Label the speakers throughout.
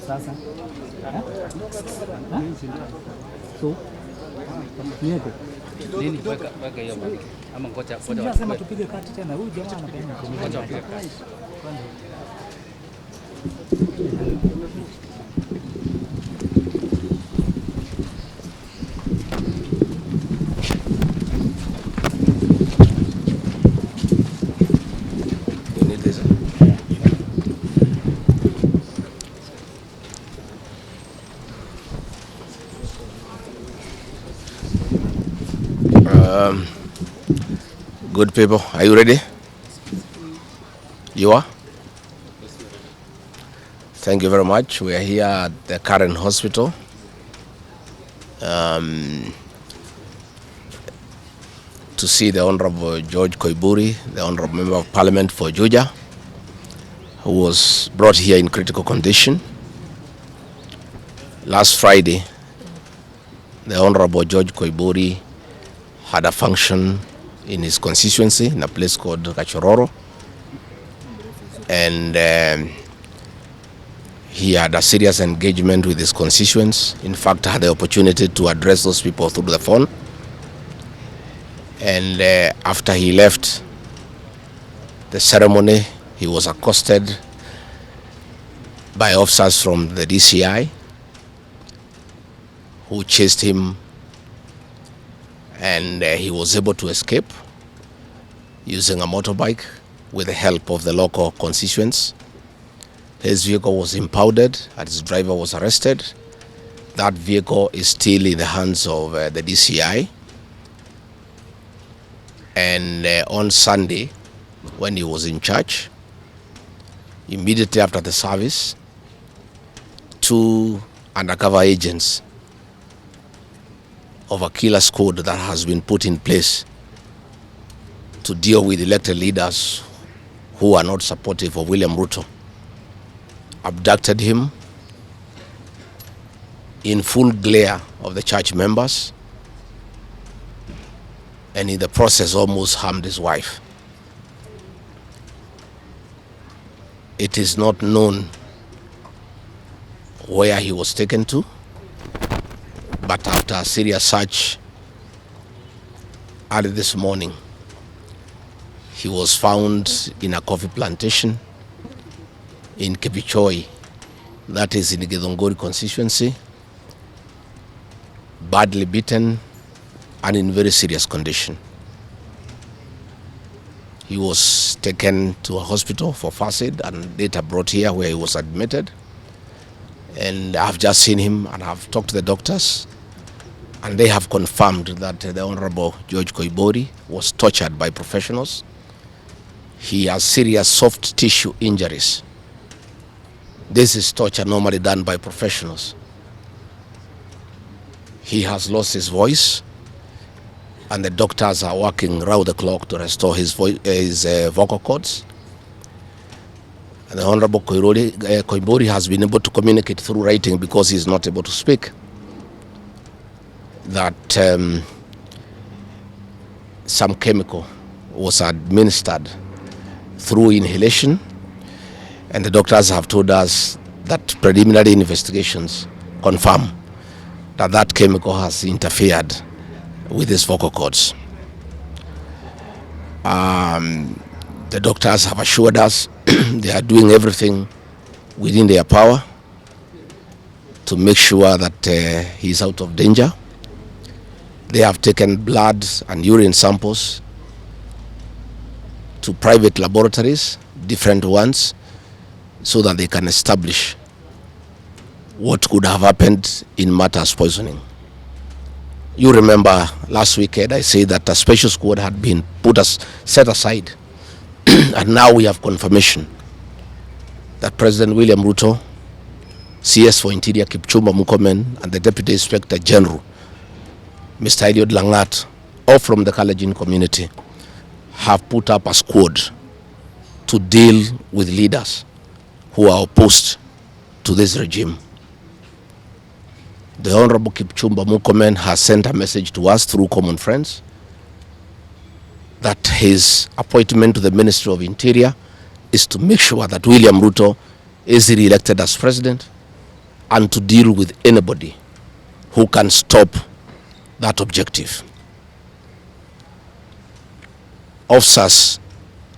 Speaker 1: Sasa. So. Niete.
Speaker 2: Nini weka hiyo bwana. Ama ngoja.
Speaker 1: Sema tupige kati tena. Huyu jamaa anapenda
Speaker 2: ngoja tupige kati.
Speaker 3: Good people, are you ready? You are? Thank you very much. We are here at the current hospital. To see the Honorable George Koimburi, the Honorable Member of Parliament for Juja, who was brought here in critical condition. Last Friday, the Honorable George Koimburi had a function in his constituency in a place called Gachagua, and he had a serious engagement with his constituents. In fact, I had the opportunity to address those people through the phone. And after he left the ceremony, he was accosted by officers from the DCI who chased him, and he was able to escape using a motorbike with the help of the local constituents. His vehicle was impounded and his driver was arrested. That vehicle is still in the hands of the DCI. And on Sunday, when he was in church, immediately after the service, 2 undercover agents of a killer squad that has been put in place to deal with elected leaders who are not supportive of William Ruto abducted him in full glare of the church members, and in the process almost harmed his wife. It is not known where he was taken to, but after a serious search early this morning, he was found in a coffee plantation in Kipichoi, that is in the Githunguri constituency, badly beaten and in very serious condition. He was taken to a hospital for first aid and later brought here where he was admitted. And I've just seen him and I've talked to the doctors, and they have confirmed that the Honorable George Koimburi was tortured by professionals. He has serious soft tissue injuries. This is torture normally done by professionals. He has lost his voice, and the doctors are working round the clock to restore his vocal cords. And the Honorable Koimburi has been able to communicate through writing because he is not able to speak. That some chemical was administered through inhalation, and the doctors have told us that preliminary investigations confirm that that chemical has interfered with his vocal cords. The doctors have assured us they are doing everything within their power to make sure that he is out of danger. They have taken blood and urine samples to private laboratories, different ones, so that they can establish what could have happened in matters poisoning. You remember last weekend I said that a special squad had been set aside and now we have confirmation that President William Ruto, CS for Interior Kipchumba Murkomen, and the Deputy Inspector General, Mr. Eliud Langat, all from the Kalenjin community, have put up a squad to deal with leaders who are opposed to this regime. The Honorable Kipchumba Murkomen has sent a message to us through common friends that his appointment to the Ministry of Interior is to make sure that William Ruto is re-elected as president and to deal with anybody who can stop that objective. Officers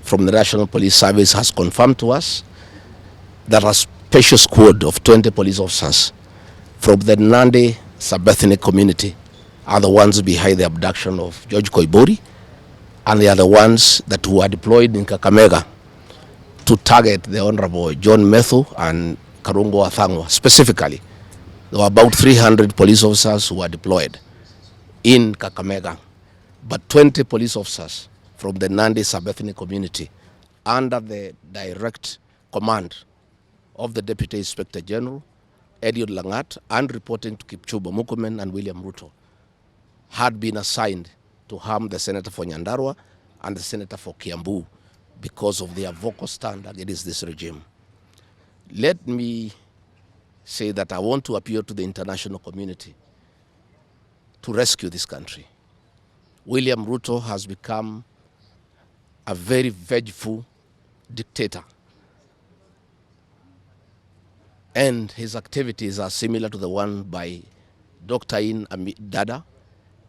Speaker 3: from the National Police Service has confirmed to us that a special squad of 20 police officers from the Nandi sub-ethnic community are the ones behind the abduction of George Koimburi, and they are the ones that were deployed in Kakamega to target the Honorable John Methu and Karungo Athangwa. Specifically, there were about 300 police officers who were deployed in Kakamega, but 20 police officers from the Nandi sub-ethnic community under the direct command of the Deputy Inspector General, Eliud Langat, and reporting to Kipchumba Murkomen and William Ruto, had been assigned to harm the Senator for Nyandarua and the Senator for Kiambu because of their vocal stand against this regime. Let me say that I want to appeal to the international community to rescue this country. William Ruto has become a very vengeful dictator, and his activities are similar to the one by Dr. In Dada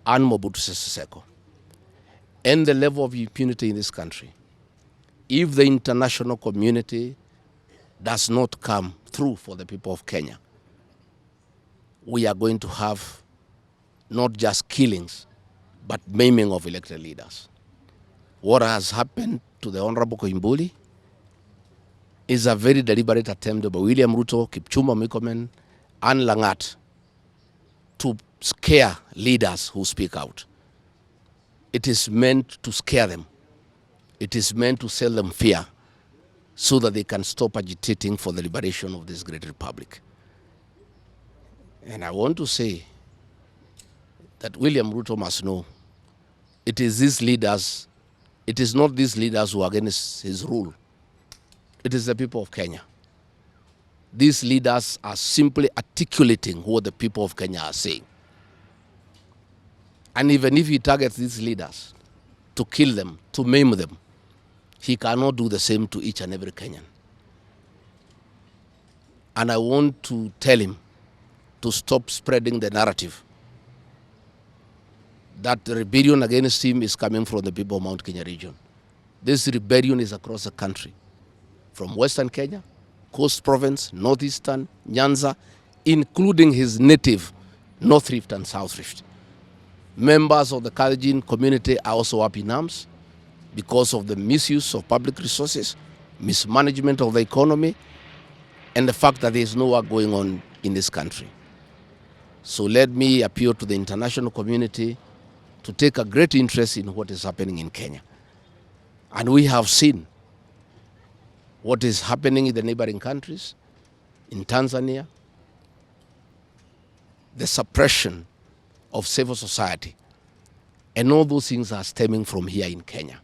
Speaker 3: and Mobutu Sese Seko. And the level of impunity in this country, if the international community does not come through for the people of Kenya, we are going to have not just killings, but maiming of elected leaders. What has happened to the Honorable Koimburi is a very deliberate attempt by William Ruto, Kipchumba Murkomen, and Langat to scare leaders who speak out. It is meant to scare them. It is meant to sell them fear so that they can stop agitating for the liberation of this great republic. And I want to say that William Ruto must know it is these leaders, it is not these leaders who are against his rule. It is the people of Kenya. These leaders are simply articulating what the people of Kenya are saying. And even if he targets these leaders to kill them, to maim them, he cannot do the same to each and every Kenyan. And I want to tell him to stop spreading the narrative that the rebellion against him is coming from the people of Mount Kenya region. This rebellion is across the country, from Western Kenya, Coast Province, Northeastern, Nyanza, including his native North Rift and South Rift. Members of the Kalenjin community are also up in arms because of the misuse of public resources, mismanagement of the economy, and the fact that there is no work going on in this country. So let me appeal to the international community to take a great interest in what is happening in Kenya. And we have seen what is happening in the neighboring countries, in Tanzania, the suppression of civil society, and all those things are stemming from here in Kenya.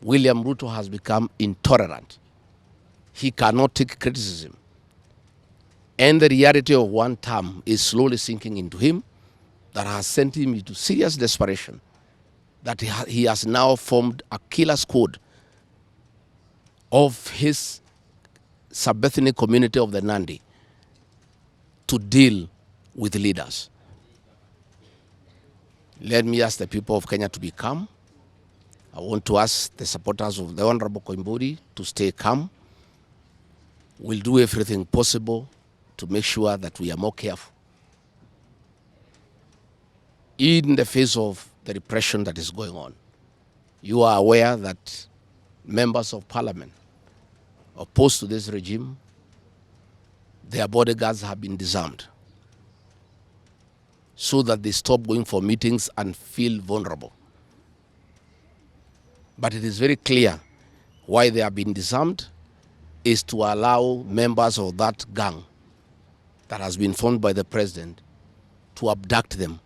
Speaker 3: William Ruto has become intolerant. He cannot take criticism. And the reality of one term is slowly sinking into him, that has sent him into serious desperation, that he has now formed a killer squad of his sub-ethnic community of the Nandi to deal with leaders. Let me ask the people of Kenya to be calm. I want to ask the supporters of the Honorable Koimburi to stay calm. We'll do everything possible to make sure that we are more careful in the face of the repression that is going on. You are aware that members of parliament opposed to this regime, their bodyguards have been disarmed so that they stop going for meetings and feel vulnerable. But it is very clear why they have been disarmed is to allow members of that gang that has been formed by the president to abduct them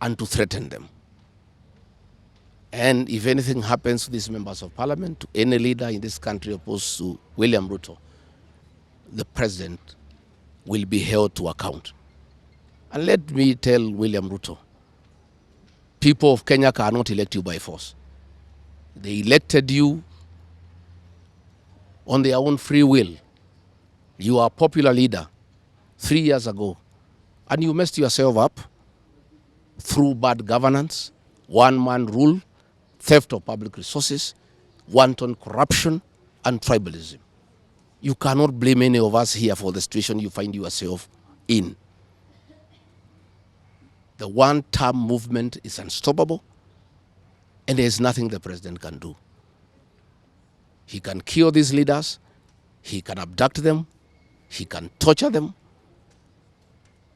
Speaker 3: and to threaten them. And if anything happens to these members of parliament, to any leader in this country opposed to William Ruto, the president will be held to account. And let me tell William Ruto, people of Kenya cannot elect you by force. They elected you on their own free will. You are a popular leader 3 years ago, and you messed yourself up through bad governance, one-man rule, theft of public resources, wanton corruption, and tribalism. You cannot blame any of us here for the situation you find yourself in. The one-term movement is unstoppable, and there is nothing the president can do. He can kill these leaders, he can abduct them, he can torture them,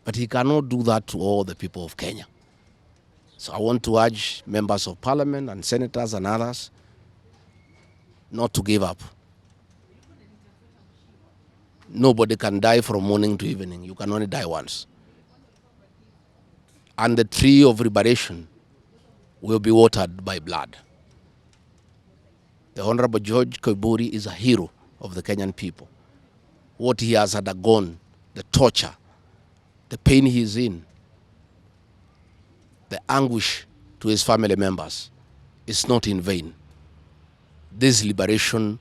Speaker 3: but he cannot do that to all the people of Kenya. So I want to urge members of parliament and senators and others not to give up. Nobody can die from morning to evening. You can only die once. And the tree of liberation will be watered by blood. The Honorable George Koimburi is a hero of the Kenyan people. What he has undergone, the torture, the pain he is in, the anguish to his family members is not in vain. This liberation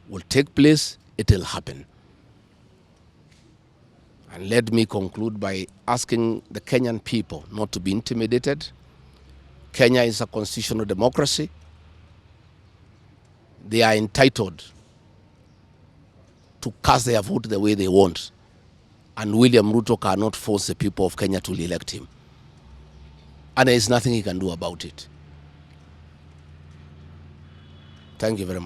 Speaker 3: will take place, it will happen. And let me conclude by asking the Kenyan people not to be intimidated. Kenya is a constitutional democracy. They are entitled to cast their vote the way they want. And William Ruto cannot force the people of Kenya to elect him. And there is nothing he can do about it. Thank you very much.